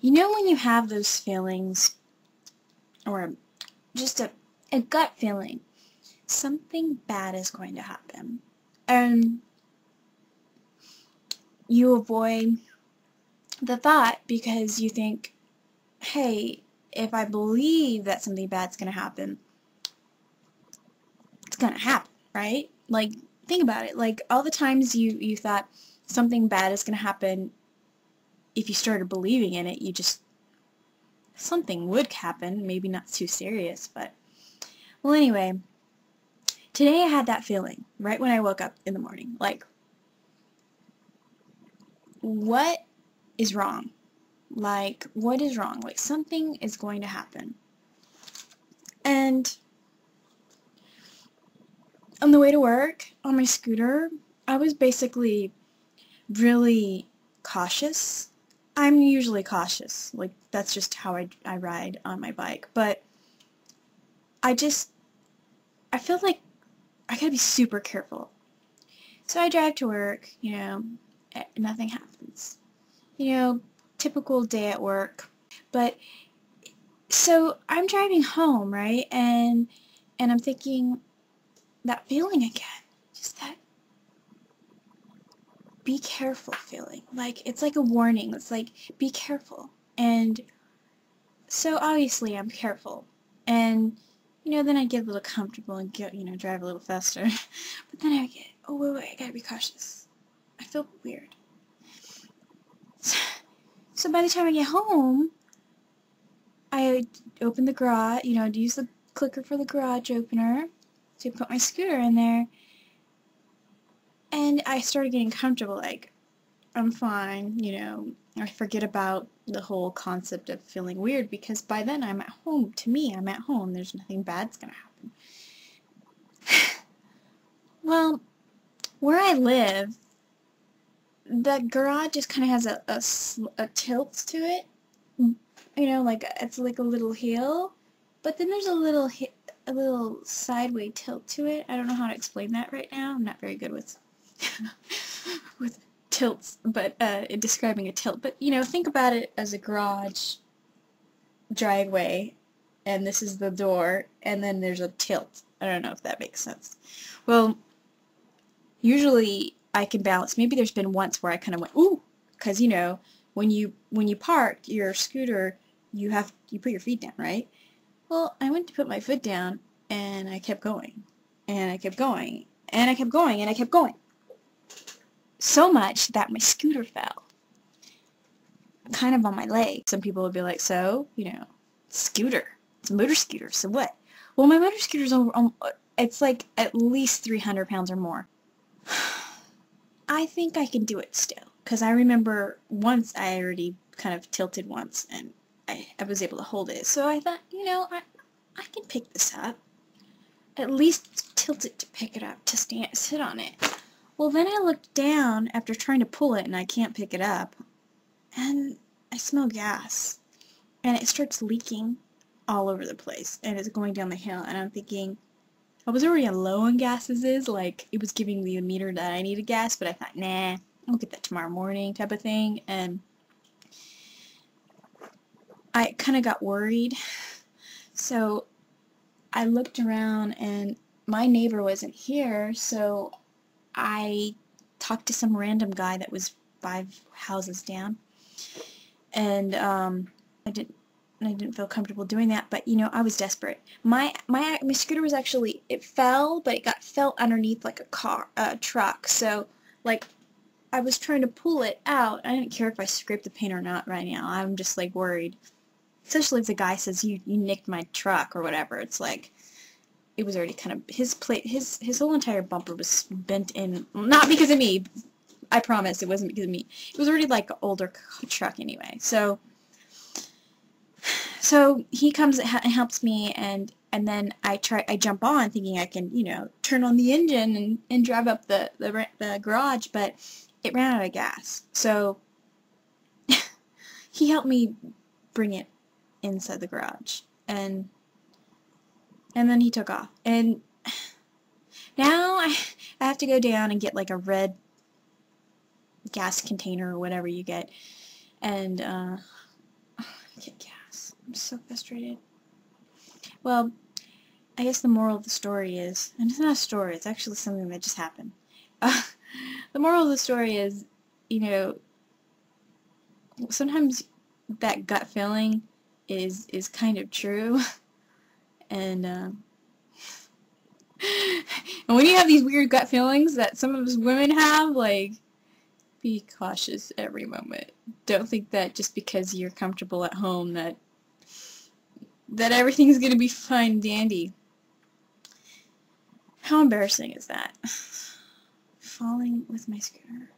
You know when you have those feelings, or just a gut feeling, something bad is going to happen, and you avoid the thought because you think, hey, if I believe that something bad's going to happen, it's going to happen, right? Like, think about it. Like, all the times you thought something bad is going to happen, if you started believing in it, you just, something would happen, maybe not too serious, but, well, anyway, today I had that feeling, right when I woke up in the morning, like, what is wrong? Like, what is wrong? Like, something is going to happen. And on the way to work, on my scooter, I was basically really cautious. I'm usually cautious. Like, that's just how I ride on my bike. But I feel like I gotta be super careful. So I drive to work, nothing happens. Typical day at work. But, so I'm driving home, right? And I'm thinking, that feeling again. Just that be careful feeling. Like, it's like a warning. It's like, be careful. And so obviously I'm careful. And, then I get a little comfortable and get, drive a little faster. But then I get, oh, wait, I gotta be cautious. I feel weird. So by the time I get home, I open the garage, I'd use the clicker for the garage opener to put my scooter in there. And I started getting comfortable, like, I'm fine, I forget about the whole concept of feeling weird because by then I'm at home. To me, I'm at home. There's nothing bad's gonna happen. Well, where I live, the garage just kind of has a tilt to it. Like it's like a little hill, but then there's a little sideways tilt to it. I don't know how to explain that right now. I'm not very good with with tilts, but in describing a tilt. But think about it as a garage driveway, and this is the door, and then there's a tilt. I don't know if that makes sense. Well, usually I can balance. Maybe there's been once where I kind of went, ooh, because when you park your scooter, you put your feet down, right? Well, I went to put my foot down, and I kept going, and I kept going, and I kept going, and I kept going. So much that my scooter fell, kind of on my leg. Some people would be like, so, scooter, it's a motor scooter, so what? Well, my motor scooter's it's like at least 300 pounds or more. I think I can do it still, because I remember once I already kind of tilted once, and I was able to hold it. So I thought, I can pick this up. At least tilt it to pick it up, to sit on it. Well, then I looked down after trying to pull it, and I can't pick it up, and I smell gas, and it starts leaking all over the place, and it's going down the hill, and I'm thinking, I was already low on gas as is, like, it was giving me a meter that I needed gas, but I thought, nah, I'll get that tomorrow morning type of thing, and I kind of got worried, so I looked around, and my neighbor wasn't here, so I talked to some random guy that was 5 houses down, and I didn't feel comfortable doing that, but I was desperate. My scooter was actually, it fell, but it fell underneath like a truck. So like I was trying to pull it out. I didn't care if I scraped the paint or not right now. I'm just like worried. Especially if the guy says you nicked my truck or whatever. It's like it was already kind of his whole entire bumper was bent in, not because of me. I promise it wasn't because of me. It was already like an older truck anyway. So he comes and helps me, and then I jump on thinking I can, turn on the engine and drive up the garage, but it ran out of gas. So he helped me bring it inside the garage, and then he took off. And now I have to go down and get like a red gas container or whatever you get, and kick ass. I'm so frustrated. Well, I guess the moral of the story is, and it's not a story, it's actually something that just happened. The moral of the story is, you know, sometimes that gut feeling is kind of true, and and when you have these weird gut feelings that some of us women have, like, be cautious every moment. Don't think that just because you're comfortable at home that everything's gonna be fine and dandy. How embarrassing is that? Falling with my scooter.